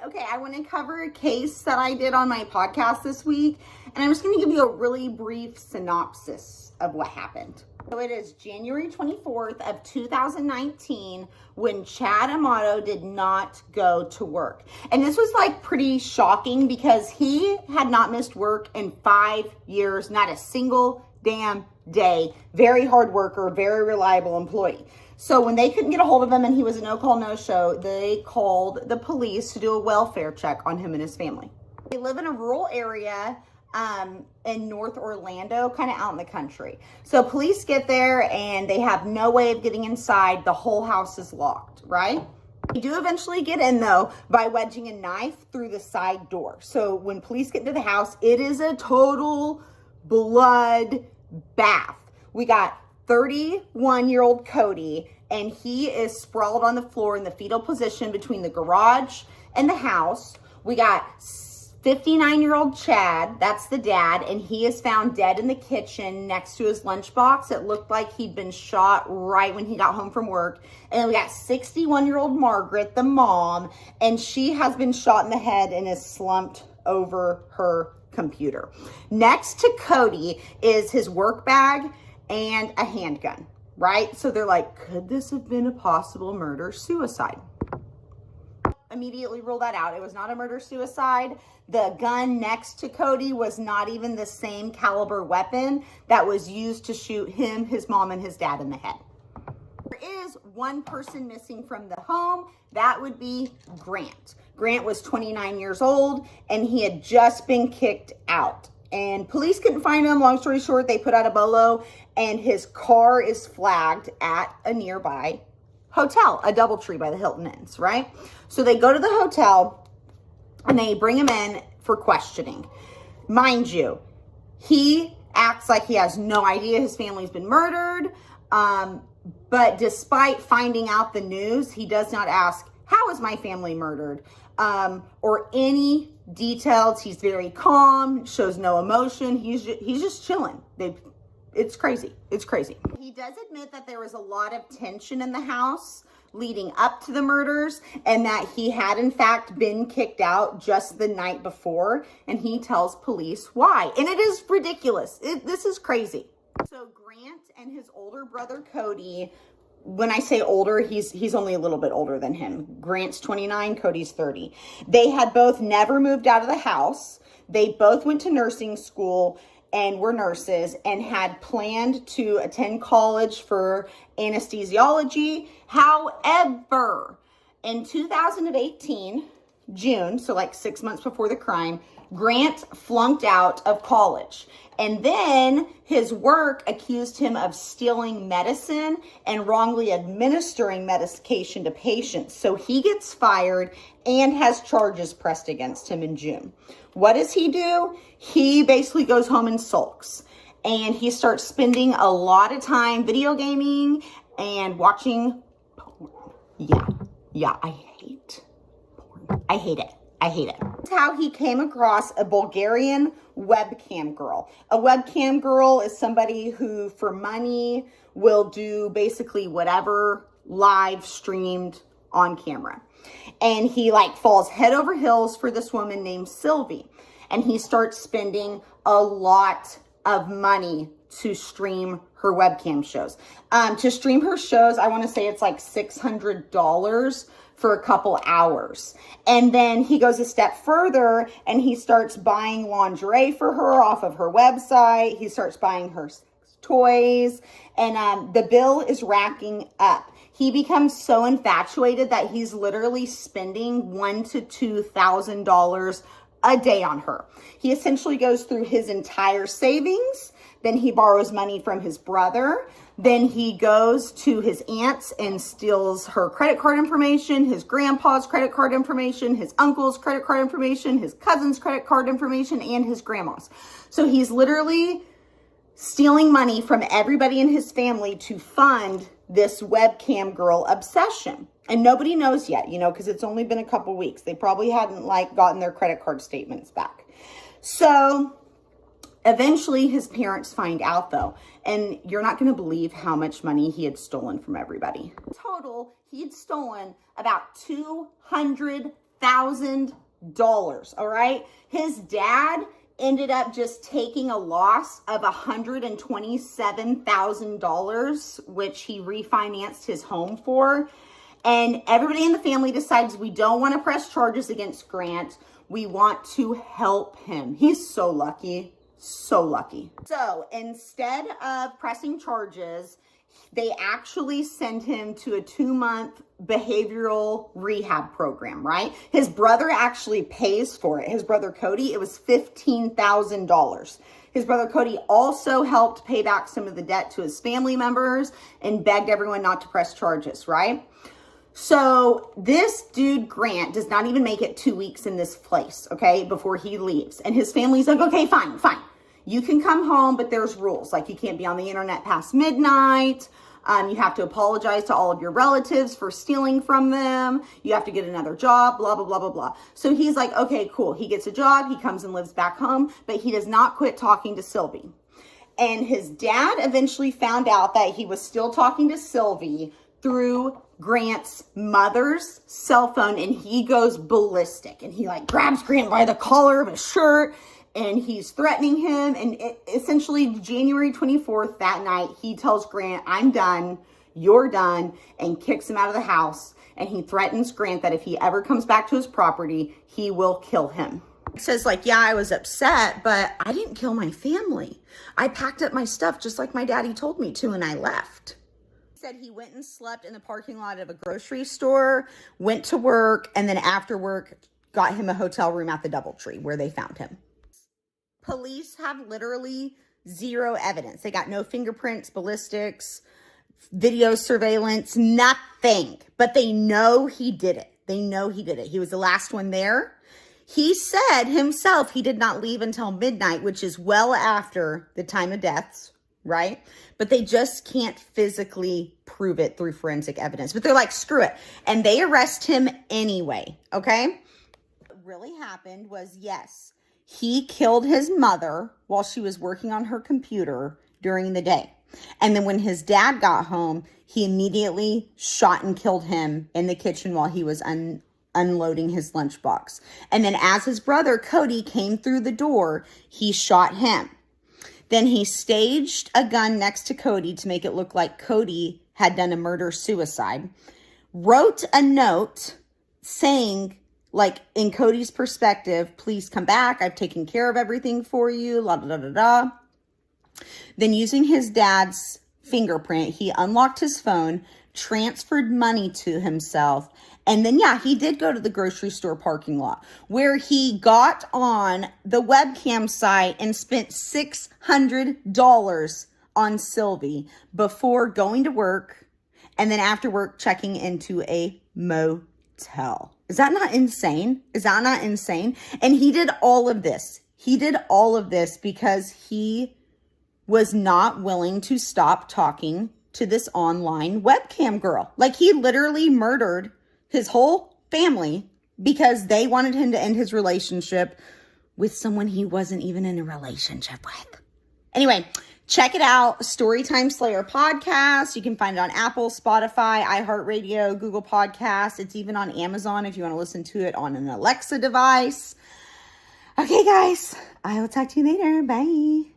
Okay, I want to cover a case that I did on my podcast this week, and I'm just going to give you a really brief synopsis of what happened. So it is January 24th of 2019 when Grant Amato did not go to work. And this was like pretty shocking because he had not missed work in 5 years, not a single damn day. Very hard worker, very reliable employee. So when they couldn't get a hold of him and he was a no-call, no-show, they called the police to do a welfare check on him and his family. They live in a rural area in North Orlando, kind of out in the country. So police get there and they have no way of getting inside. The whole house is locked, right? They do eventually get in though by wedging a knife through the side door. So when police get into the house, it is a total blood bath. We got 31-year-old Cody, and he is sprawled on the floor in the fetal position between the garage and the house. We got 59-year-old Chad, that's the dad, and he is found dead in the kitchen next to his lunchbox. It looked like he'd been shot right when he got home from work. And then we got 61-year-old Margaret, the mom, and she has been shot in the head and is slumped over her computer. Next to Cody is his work bag and a handgun, right? So they're like, could this have been a possible murder-suicide? Immediately rule that out. It was not a murder-suicide. The gun next to Cody was not even the same caliber weapon that was used to shoot him, his mom, and his dad in the head. There is one person missing from the home. That would be Grant. Grant was 29 years old, and he had just been kicked out. And police couldn't find him. Long story short, they put out a bolo, and his car is flagged at a nearby hotel, a DoubleTree by the Hilton Inns, right? So they go to the hotel, and they bring him in for questioning. Mind you, he acts like he has no idea his family's been murdered. But despite finding out the news, he does not ask, how is my family murdered? Or any details. He's very calm, shows no emotion. He's just chilling. It's crazy. It's crazy. He does admit that there was a lot of tension in the house leading up to the murders and that he had in fact been kicked out just the night before, and he tells police why. And it is ridiculous. This is crazy. So Grant and his older brother Cody, when I say older, he's only a little bit older than him. Grant's 29, Cody's 30. They had both never moved out of the house. They both went to nursing school and were nurses and had planned to attend college for anesthesiology. However, in 2018, June, so like 6 months before the crime, Grant flunked out of college. And then his work accused him of stealing medicine and wrongly administering medication to patients. So he gets fired and has charges pressed against him in June. What does he do? He basically goes home and sulks. And he starts spending a lot of time video gaming and watching porn. Yeah, I hate porn. I hate it. That's how he came across a Bulgarian webcam girl. A webcam girl is somebody who, for money, will do basically whatever live streamed on camera. And he falls head over heels for this woman named Sylvie. And he starts spending a lot of money to stream her webcam shows. To stream her shows, I want to say it's like $600 for a couple hours. And then he goes a step further and he starts buying lingerie for her off of her website. He starts buying her toys, and the bill is racking up. He becomes so infatuated that he's literally spending $1,000 to $2,000 a day on her. He essentially goes through his entire savings. Then he borrows money from his brother. Then he goes to his aunt's and steals her credit card information, his grandpa's credit card information, his uncle's credit card information, his cousin's credit card information, and his grandma's. So he's literally stealing money from everybody in his family to fund this webcam girl obsession. And nobody knows yet, because it's only been a couple weeks. They probably hadn't gotten their credit card statements back. So eventually his parents find out though, and you're not going to believe how much money he had stolen from everybody. Total, he had stolen about $200,000 $100,000, all right? His dad ended up just taking a loss of $127,000, which he refinanced his home for. And everybody in the family decides we don't want to press charges against Grant. We want to help him. He's so lucky. So lucky. So instead of pressing charges, they actually send him to a 2-month behavioral rehab program, right? His brother actually pays for it. His brother Cody, it was $15,000. His brother Cody also helped pay back some of the debt to his family members and begged everyone not to press charges, right? So this dude, Grant, does not even make it 2 weeks in this place, okay, before he leaves. And his family's like, okay, fine. You can come home, but there's rules. Like, you can't be on the internet past midnight. You have to apologize to all of your relatives for stealing from them. You have to get another job, blah, blah, blah, blah, blah. So he's like, okay, cool. He gets a job. He comes and lives back home, but he does not quit talking to Sylvie. And his dad eventually found out that he was still talking to Sylvie through Grant's mother's cell phone, and he goes ballistic. And he like grabs Grant by the collar of his shirt, and he's threatening him. And essentially January 24th, that night, he tells Grant, I'm done, you're done, and kicks him out of the house. And he threatens Grant that if he ever comes back to his property, he will kill him. He says like, yeah, I was upset, but I didn't kill my family. I packed up my stuff just like my daddy told me to, and I left. Said he went and slept in the parking lot of a grocery store, went to work, and then after work got him a hotel room at the DoubleTree where they found him. Police have literally zero evidence. They got no fingerprints, ballistics, video surveillance, nothing. But they know he did it. They know he did it. He was the last one there. He said himself he did not leave until midnight, which is well after the time of deaths, right? But they just can't physically prove it through forensic evidence. But they're like, screw it. And they arrest him anyway, okay? What really happened was, yes, he killed his mother while she was working on her computer during the day. And then when his dad got home, he immediately shot and killed him in the kitchen while he was unloading his lunchbox. And then as his brother Cody came through the door, he shot him. Then he staged a gun next to Cody to make it look like Cody had done a murder-suicide. Wrote a note saying, like, in Cody's perspective, please come back. I've taken care of everything for you, la da da da da. Then using his dad's fingerprint, he unlocked his phone, transferred money to himself, and then, yeah, he did go to the grocery store parking lot where he got on the webcam site and spent $600 on Sylvie before going to work, and then after work checking into a motel. Is that not insane? Is that not insane? And he did all of this. He did all of this because he was not willing to stop talking to this online webcam girl. Like, he literally murdered his whole family because they wanted him to end his relationship with someone he wasn't even in a relationship with. Anyway, check it out. Storytime Slayer podcast. You can find it on Apple, Spotify, iHeartRadio, Google Podcasts. It's even on Amazon if you want to listen to it on an Alexa device. Okay, guys, I will talk to you later. Bye.